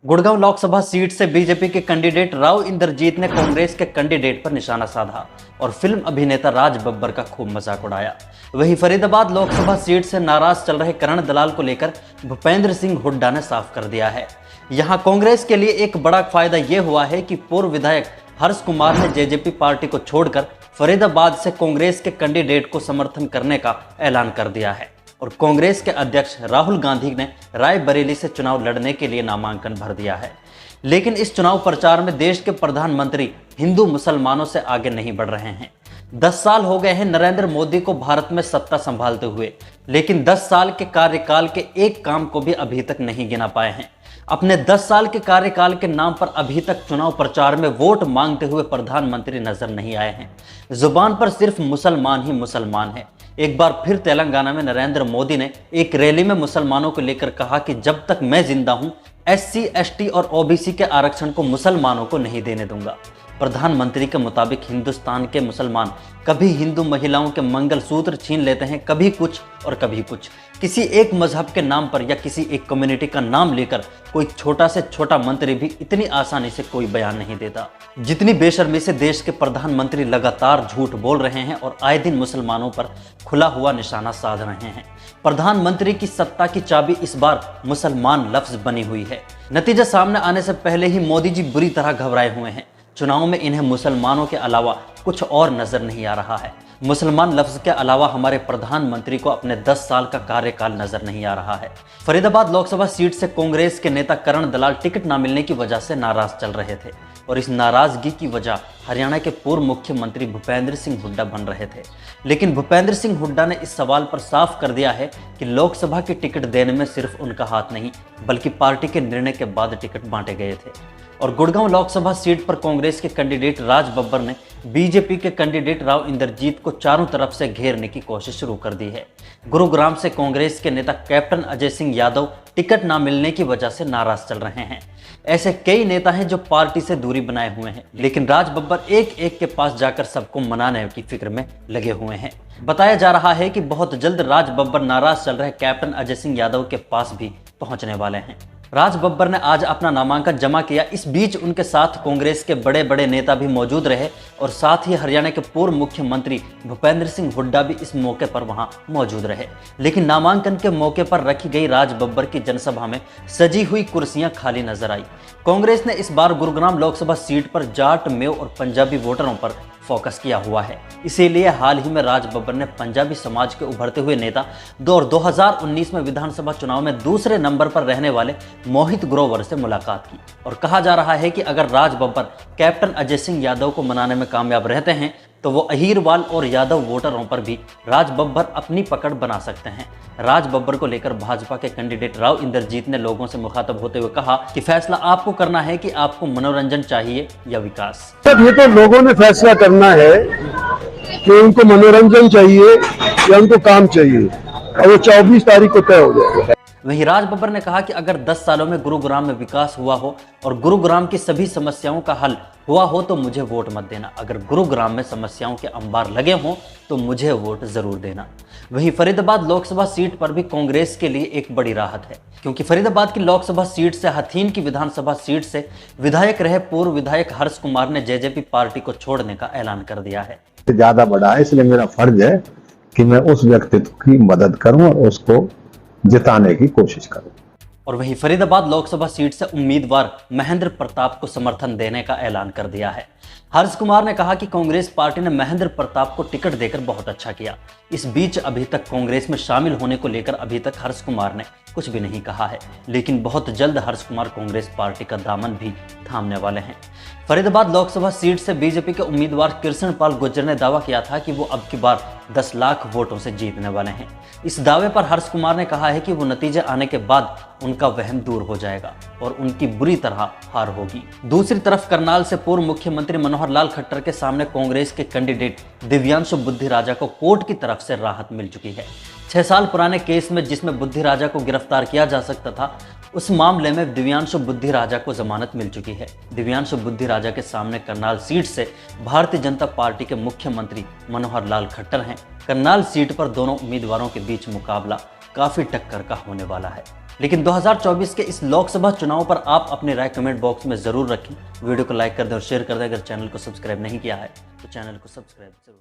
Gurgaon Lok Sabha seat से BJP के candidate Rao Inderjit ने कांग्रेस के कैंडिडेट पर निशाना साधा और फिल्म अभिनेता राज बब्बर का खूब मजाक उड़ाया। वहीं फरीदाबाद लोकसभा सीट से नाराज चल रहे करण दलाल को लेकर भूपेंद्र सिंह हुड्डा ने साफ कर दिया है। यहां कांग्रेस के लिए एक बड़ा फायदा यह हुआ है कि पूर्व विधायक हर्ष कुमार ने जेजेपी पार्टी को छोड़कर फरीदाबाद से कांग्रेस के कैंडिडेट को समर्थन करने का ऐलान कर दिया है और कांग्रेस के अध्यक्ष राहुल गांधी ने रायबरेली से चुनाव लड़ने के लिए नामांकन भर दिया है। लेकिन इस चुनाव प्रचार में देश के प्रधानमंत्री हिंदू मुसलमानों से आगे नहीं बढ़ रहे हैं। 10 साल हो गए हैं नरेंद्र मोदी को भारत में सत्ता संभालते हुए, लेकिन 10 साल के कार्यकाल के एक काम को भी अभी तक नहीं गिना पाए हैं। अपने 10 साल के कार्यकाल के नाम पर अभी तक चुनाव प्रचार में वोट मांगते हुए प्रधानमंत्री नजर नहीं आए हैं। जुबान पर सिर्फ मुसलमान ही मुसलमान है। एक बार फिर तेलंगाना में नरेंद्र मोदी ने एक रैली में मुसलमानों को लेकर कहा कि जब तक मैं जिंदा हूं, SC, ST और OBC के आरक्षण को मुसलमानों को नहीं देने दूंगा। प्रधानमंत्री के मुताबिक हिंदुस्तान के मुसलमान कभी हिंदू महिलाओं के मंगलसूत्र छीन लेते हैं, कभी कुछ और कभी कुछ। किसी एक मजहब के नाम पर या किसी एक कम्युनिटी का नाम लेकर कोई छोटा से छोटा मंत्री भी इतनी आसानी से कोई बयान नहीं देता। जितनी बेशर्मी से देश के प्रधानमंत्री लगातार झूठ बोल रहे हैं और आए दिन मुसलमानों पर खुला हुआ निशाना साध रहे हैं। प्रधानमंत्री की सत्ता की चाबी इस बार मुसलमान लफ्ज बनी हुई है। नतीजा सामने आने से पहले ही मोदी जी बुरी तरह घबराए हुए हैं। चुनाव में इन्हें मुसलमानों के अलावा कुछ और नजर नहीं आ रहा है। मुसलमान लफ्ज के अलावा हमारे प्रधानमंत्री को अपने 10 साल का कार्यकाल नजर नहीं आ रहा है। फरीदाबाद लोकसभा सीट से कांग्रेस के नेता करण दलाल टिकट न मिलने की वजह से नाराज चल रहे थे और इस नाराजगी की वजह हरियाणा के पूर्व मुख्यमंत्री भूपेंद्र सिंह हुड्डा बन रहे थे। लेकिन भूपेंद्र सिंह हुड्डा ने इस सवाल पर साफ कर दिया है कि लोकसभा की टिकट देने में सिर्फ उनका हाथ नहीं, बल्कि पार्टी के निर्णय के बाद टिकट बांटे गए थे। और गुड़गांव लोकसभा सीट पर कांग्रेस के कैंडिडेट राज बब्बर ने बीजेपी के कैंडिडेट राव इंद्रजीत को चारों तरफ से घेरने की कोशिश शुरू कर दी है। गुरुग्राम से कांग्रेस के नेता कैप्टन अजय सिंह यादव टिकट न मिलने की वजह से नाराज चल रहे हैं। ऐसे कई नेता हैं जो पार्टी से दूरी बनाए हुए हैं, लेकिन राज बब्बर एक एक के पास जाकर सबको मनाने की फिक्र में लगे हुए हैं। बताया जा रहा है कि बहुत जल्द राज बब्बर नाराज चल रहे कैप्टन अजय सिंह यादव के पास भी पहुंचने वाले हैं। राज बब्बर ने आज अपना नामांकन जमा किया। इस बीच उनके साथ कांग्रेस के बड़े बड़े नेता भी मौजूद रहे और साथ ही हरियाणा के पूर्व मुख्यमंत्री भूपेंद्र सिंह हुड्डा भी इस मौके पर वहां मौजूद रहे। लेकिन नामांकन के मौके पर रखी गई राज बब्बर की जनसभा में सजी हुई कुर्सियां खाली नजर आई। कांग्रेस ने इस बार गुरुग्राम लोकसभा सीट पर जाट, मेव और पंजाबी वोटरों पर फोकस किया हुआ है। इसीलिए हाल ही में राज बब्बर ने पंजाबी समाज के उभरते हुए नेता 2019 में विधानसभा चुनाव में दूसरे नंबर पर रहने वाले मोहित ग्रोवर से मुलाकात की और कहा जा रहा है कि अगर राज बब्बर कैप्टन अजय सिंह यादव को मनाने में कामयाब रहते हैं तो वो अहीरवाल और यादव वोटरों पर भी राज बब्बर अपनी पकड़ बना सकते हैं। राज बब्बर को लेकर भाजपा के कैंडिडेट राव इंद्रजीत ने लोगों से मुखातब होते हुए कहा कि फैसला आपको करना है कि आपको मनोरंजन चाहिए या विकास। ये तो लोगों ने फैसला करना है कि उनको मनोरंजन चाहिए या उनको काम चाहिए और वो 24 तारीख को तय हो जाएगा। वहीं राज बब्बर ने कहा कि अगर 10 सालों में गुरुग्राम में विकास हुआ हो और गुरुग्राम की सभी समस्याओं का हल हुआ हो तो मुझे वोट मत देना। अगर गुरुग्राम में समस्याओं के अंबार लगे हों तो मुझे वोट जरूर देना। वहीं फरीदाबाद लोकसभा सीट पर भी कांग्रेस के लिए एक बड़ी राहत है, क्योंकि फरीदाबाद की लोकसभा सीट से हथीन की विधानसभा सीट से विधायक रहे पूर्व विधायक हर्ष कुमार ने जेजेपी पार्टी को छोड़ने का ऐलान कर दिया है। ज्यादा बड़ा है, इसलिए मेरा फर्ज है कि मैं उस व्यक्तित्व की मदद करूं और उसको जिताने की कोशिश करूं। और वहीं फरीदाबाद लोकसभा सीट से उम्मीदवार महेंद्र प्रताप को समर्थन देने का ऐलान कर दिया है। हर्ष कुमार ने कहा कि कांग्रेस पार्टी ने महेंद्र प्रताप को टिकट देकर बहुत अच्छा किया। इस बीच अभी तक कांग्रेस में शामिल होने को लेकर अभी तक हर्ष कुमार ने कुछ भी नहीं कहा है, लेकिन बहुत जल्द हर्ष कुमार कांग्रेस पार्टी का दामन भी थामने वाले हैं। फरीदाबाद लोकसभा सीट से बीजेपी के उम्मीदवार कृष्ण पाल गुर्जर ने दावा किया था कि वो अब की बार 10 लाख वोटों से जीतने वाले हैं। इस दावे पर हर्ष कुमार ने कहा है कि वो नतीजे आने के बाद उनका वहम दूर हो जाएगा और उनकी बुरी तरह हार होगी। दूसरी तरफ करनाल से पूर्व मुख्यमंत्री मनोहर लाल खट्टर के सामने कांग्रेस के कैंडिडेट दिव्यांशु बुद्धि राजा को कोर्ट की तरफ से राहत मिल चुकी है। 6 साल पुराने केस में जिसमें बुद्धि राजा को गिरफ्तार किया जा सकता था, उस मामले में दिव्यांशु बुद्धि राजा को जमानत मिल चुकी है। दिव्यांशु बुद्धि राजा के सामने करनाल सीट से भारतीय जनता पार्टी के मुख्यमंत्री मनोहर लाल खट्टर हैं। करनाल सीट पर दोनों उम्मीदवारों के बीच मुकाबला काफी टक्कर का होने वाला है। लेकिन 2024 के इस लोकसभा चुनाव पर आप अपनी राय कमेंट बॉक्स में जरूर रखें। वीडियो को लाइक कर दें और शेयर कर दें। अगर चैनल को सब्सक्राइब नहीं किया है तो चैनल को सब्सक्राइब जरूर